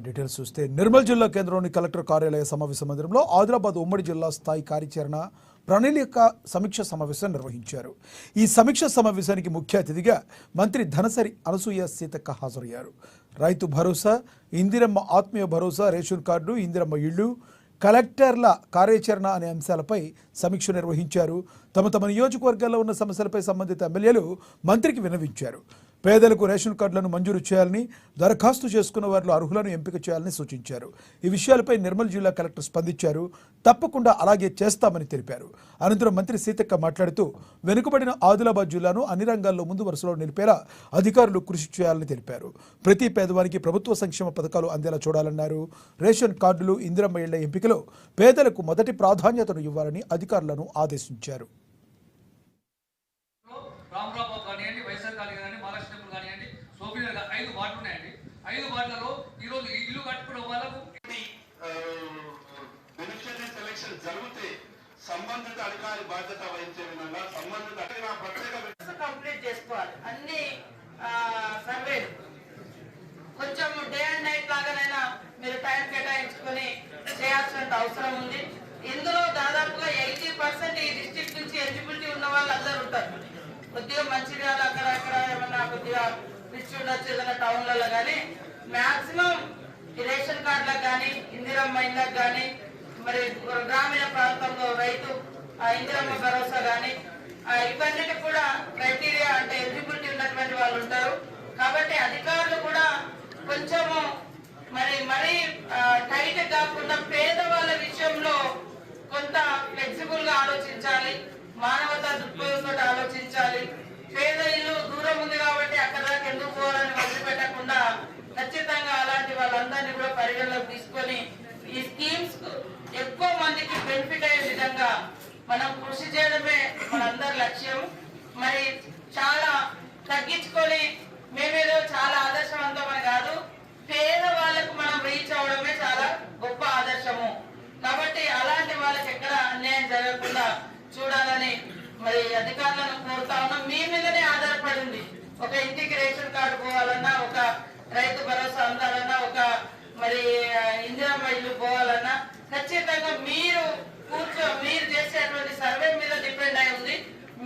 Details చూస్తే నిర్మల్ జిల్లా కేంద్రంలోని కలెక్టర్ కార్యాలయ సమావేశ మందిరంలో ఆదిలాబాద్ ఉమ్మడి జిల్లా స్థాయి కార్యాచరణ ప్రణాళిక సమీక్ష సమావేశం నిర్వహించారు. ఈ సమీక్ష సమావేశానికి ముఖ్య అతిథిగా మంత్రి ధనసరి అనసూయ సీతక్క హాజరయ్యారు. రైతు భరోసా, ఇందిరమ్మ ఆత్మీయ భరోసా, రేషన్ కార్డు, ఇందిరమ్మ ఇళ్లు, కలెక్టర్ల కార్యాచరణ అనే అంశాలపై సమీక్ష నిర్వహించారు. తమ నియోజకవర్గాల్లో ఉన్న సమస్యలపై సంబంధిత ఎమ్మెల్యేలు మంత్రికి విన్నవించారు. పేదలకు రేషన్ కార్డులను మంజూరు చేయాలని, దరఖాస్తు చేసుకున్న వారిలో అర్హులను ఎంపిక చేయాలని సూచించారు. ఈ విషయాలపై నిర్మల్ జిల్లా కలెక్టర్ స్పందించారు. తప్పకుండా అలాగే చేస్తామని తెలిపారు. అనంతరం మంత్రి సీతక్క మాట్లాడుతూ వెనుకబడిన ఆదిలాబాద్ జిల్లాను అన్ని రంగాల్లో ముందు వరుసలో నిలిపేలా అధికారులు కృషి చేయాలని తెలిపారు. ప్రతి పేదవానికి ప్రభుత్వ సంక్షేమ పథకాలు అందేలా చూడాలన్నారు. రేషన్ కార్డులు, ఇందిరమ్మ ఇళ్ల ఎంపికలో పేదలకు మొదటి ప్రాధాన్యతను ఇవ్వాలని అధికారులను ఆదేశించారు. సంబంధిత అధికారి బాధ్యత వహించే విధంగా సంబంధిత కంప్లీట్ చేసుకోవాలి. అన్ని సర్వేలు కొంచెం డే అండ్ నైట్ లాగానైనా మీరు టైం కేటాయించుకొని చేయాల్సిన అవసరం ఉంది. ఇందులో దాదాపుగా 80% ఈ డిస్ట్రిక్ట్ నుంచి ఎలిజిబిలిటీ ఉన్న వాళ్ళు అందరూ ఉంటారు. కొద్దిగా మంచిర్యాల అక్కడ ఏమన్నా కొద్దిగా రిచ్ ఉండొచ్చు ఏదైనా టౌన్లలో, కానీ మాక్సిమం ఈ రేషన్ కార్డులకు కానీ, ఇందిరమ్మ ఇళ్ళకు కానీ, మరి గ్రామీణ ప్రాంతంలో రైతు ఇందిరమ్మ భరోసా కానీ ఇవన్నిటి కూడా క్రైటీరియా అంటే ఎలిజిబిలిటీ ఉన్నటువంటి వాళ్ళు ఉంటారు. కాబట్టి అధికారులు కూడా కొంచెము మరి టైట్ కాకుండా పేదవాళ్ళ విషయంలో కొంత ఫ్లెక్సిబుల్ గా ఆలోచించాలి. మానవతా దృక్పథంతో ఆలోచించాలి. పేద ఇల్లు దూరం ఉంది కాబట్టి అక్కడ దాకా ఎందుకు పోవాలని వదిలిపెట్టకుండా ఖచ్చితంగా అలాంటి వాళ్ళందరినీ కూడా పరిగణలోకి తీసుకొని ఈ స్కీమ్స్ ఎక్కువ మందికి బెనిఫిట్ అయ్యే విధంగా మనం కృషి చేయడమే మనందరి లక్ష్యం. మరి చాలా తగ్గించుకొని మేమేదో చాలా ఆదర్శవంతమని కాదు, పేద వాళ్ళకు మనం రీచ్ అవడమే చాలా గొప్ప ఆదర్శము. కాబట్టి అలాంటి వాళ్ళకి ఎక్కడ అన్యాయం జరగకుండా చూడాలని మరి అధికారులను కోరుతా ఉన్నాం. మీ మీదనే ఆధారపడింది. ఒక ఇంటికి రేషన్ కార్డు పోవాలన్నా, ఒక రైతు భరోసా అందాలన్నా, ఒక మరి ఇందిరమ్మ ఇల్లు పోవాలన్నా ఖచ్చితంగా మీరు చేసేటువంటి సర్వే మీద డిపెండ్ అయి ఉంది.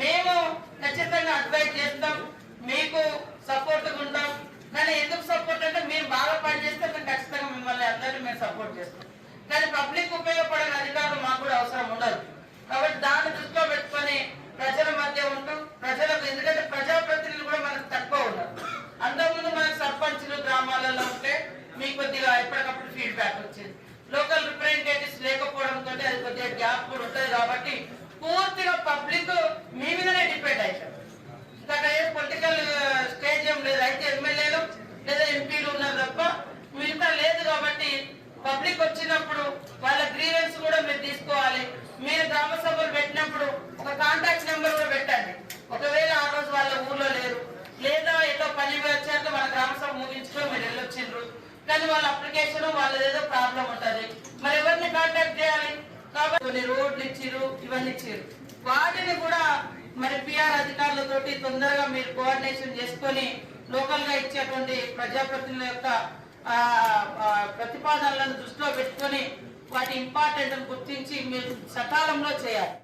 మేము ఖచ్చితంగా అడ్వైజ్ చేస్తాం, మీకు సపోర్ట్ ఉంటాం. కానీ ఎందుకు సపోర్ట్ అంటే మీరు బాగా పనిచేస్తే మేము ఖచ్చితంగా మిమ్మల్ని అందరినీ మేము సపోర్ట్ చేస్తాం. కానీ పబ్లిక్ ఉపయోగపడిన అధికారులు మాకు కూడా అవసరం ఉండదు. కాబట్టి దాన్ని దృష్టిలో పెట్టుకొని ప్రజల మధ్య ఉంటూ ప్రజలకు, ఎందుకంటే ప్రజాప్రతినిధులు కూడా మనకు తక్కువ ఉన్నారు. అంతకుముందు మనకు సర్పంచులు గ్రామాలలో ఉంటే మీకు కొద్దిగా ఎప్పటికప్పుడు ఫీడ్బ్యాక్ వచ్చేది. లోకల్ రిప్రజెంటేటివ్స్ లేకపోవడంతో అది కొద్దిగా గ్యాప్ కూడా ఉంటుంది. కాబట్టి పూర్తిగా పబ్లిక్ మీ మీదనే డిపెండ్ అవుతారు. ఇంకా ఏ పొలిటికల్ స్టేజ్ ఏం లేదు. అయితే ఎమ్మెల్యేలు లేదా ఎంపీలు ఉన్నారు తప్ప మిగతా లేదు. కాబట్టి పబ్లిక్ వచ్చినప్పుడు వాళ్ళ గ్రీవెన్స్ కూడా మీరు తీసుకోవాలి. మీరు గ్రామ సభలు పెట్టినప్పుడు ఒక కాంటాక్ట్ నెంబర్ కూడా పెట్టండి. ఒకవేళ ఆ రోజు వాళ్ళ ఊర్లో లేరు, లేదా ఏదో పని వచ్చాక మన గ్రామ సభ ముగించుకొని మీరు వెళ్ళొచ్చిండ్రు, కానీ వాళ్ళ అప్లికేషన్ వాళ్ళది ఏదో ప్రాబ్లం ఉంటుంది, మరి ఎవరిని కాంటాక్ట్ చేయాలి? కాబట్టి కొన్ని రోడ్లు ఇచ్చిరు, ఇవన్నీ ఇచ్చిరు, వాటిని కూడా మరి పిఆర్ అధికారులతోటి తొందరగా మీరు కోఆర్డినేషన్ చేసుకొని లోకల్ గా ఇచ్చేటువంటి ప్రజాప్రతినిధుల యొక్క ప్రతిపాదనలను దృష్టిలో పెట్టుకొని వాటి ఇంపార్టెంట్ గుర్తించి మీరు సకాలంలో చేయాలి.